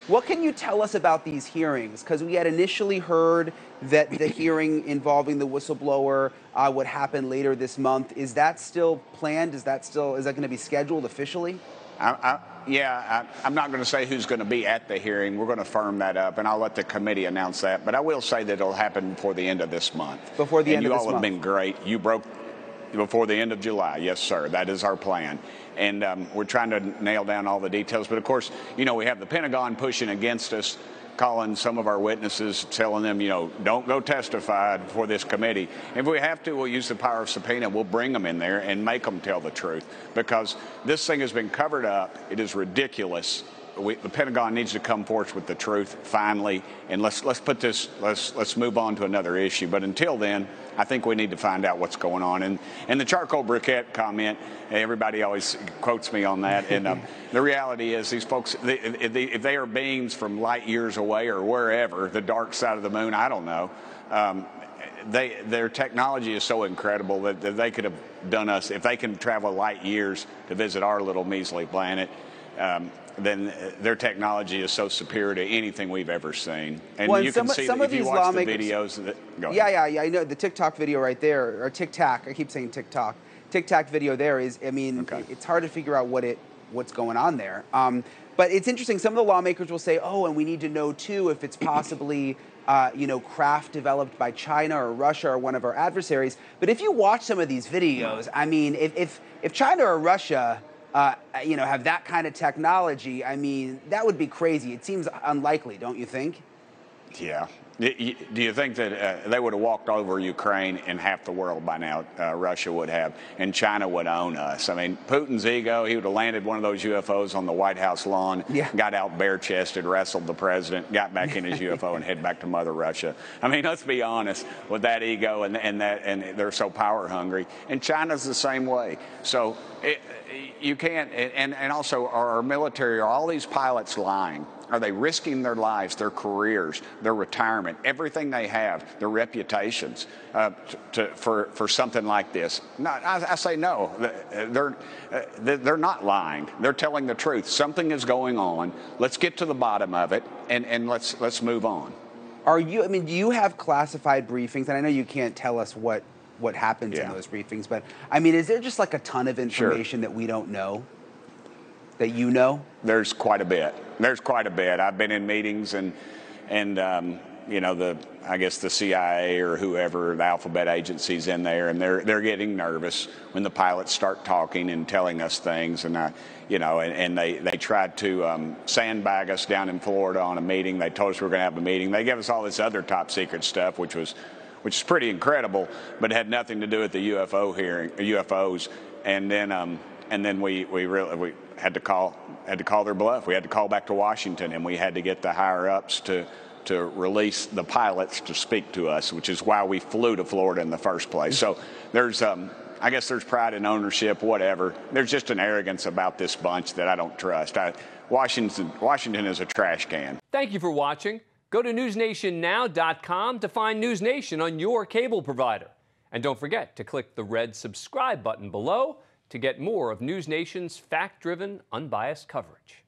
What can you tell us about these hearings? Because we had initially heard that the hearing involving the whistleblower would happen later this month. Is that still planned? Is that going to be scheduled officially? I'm not going to say who's going to be at the hearing. We're going to firm that up, and I'll let the committee announce that. But I will say that it'll happen before the end of this month. Before the end of this month. And you all have been great. You broke before the end of July. Yes, sir. That is our plan. And we're trying to nail down all the details. But, of course, we have the Pentagon pushing against us, calling some of our witnesses, telling them, don't go testify before this committee. If we have to, we'll use the power of subpoena. We'll bring them in there and make them tell the truth, because this thing has been covered up. It is ridiculous. The Pentagon needs to come forth with the truth finally, and let's move on to another issue. But until then, I think we need to find out what's going on. And the charcoal briquette comment, everybody always quotes me on that. And the reality is, these folks, if they are beings from light years away or wherever, the dark side of the moon, I don't know. Their technology is so incredible that they could have done us, if they can travel light years to visit our little measly planet. Then their technology is so superior to anything we've ever seen. And you can see that if you watch the videos. Yeah, I know the TikTok video right there, or TikTok. I keep saying TikTok. TikTok video there is, it's hard to figure out what's going on there. But it's interesting. Some of the lawmakers will say, oh, and we need to know too if it's possibly craft developed by China or Russia or one of our adversaries. But if you watch some of these videos, if China or Russia have that kind of technology, that would be crazy. It seems unlikely, don't you think? Yeah. Do you think that they would have walked over Ukraine in half the world by now? Russia would have, and China would own us. Putin's ego, he would have landed one of those UFOs on the White House lawn, got out bare-chested, wrestled the president, got back in his UFO, and head back to Mother Russia. Let's be honest, with that ego and they're so power hungry. And China's the same way. So you can't, and also, are our military, are all these pilots lying? Are they risking their lives, their careers, their retirement, everything they have, their reputations for something like this? No, I say no. They're not lying. They're telling the truth. Something is going on. Let's get to the bottom of it, and let's move on. Do you have classified briefings? And I know you can't tell us what happens in those briefings, but is there just like a ton of information that we don't know? That you know? There's quite a bit. I've been in meetings and I guess the CIA or whoever, the alphabet agencies in there, and they're getting nervous when the pilots start talking and telling us things, and they tried to sandbag us down in Florida on a meeting. They told us we were going to have a meeting. They gave us all this other top secret stuff, which is pretty incredible, but had nothing to do with the UFOs. And then we had to call their bluff. We had to call back to Washington, and we had to get the higher ups to release the pilots to speak to us, which is why we flew to Florida in the first place. So there's I guess there's pride in ownership, whatever. There's just an arrogance about this bunch that I don't trust. Washington is a trash can. Thank you for watching. Go to newsnationnow.com to find News Nation on your cable provider. And don't forget to click the red subscribe button below to get more of News Nation's fact-driven, unbiased coverage.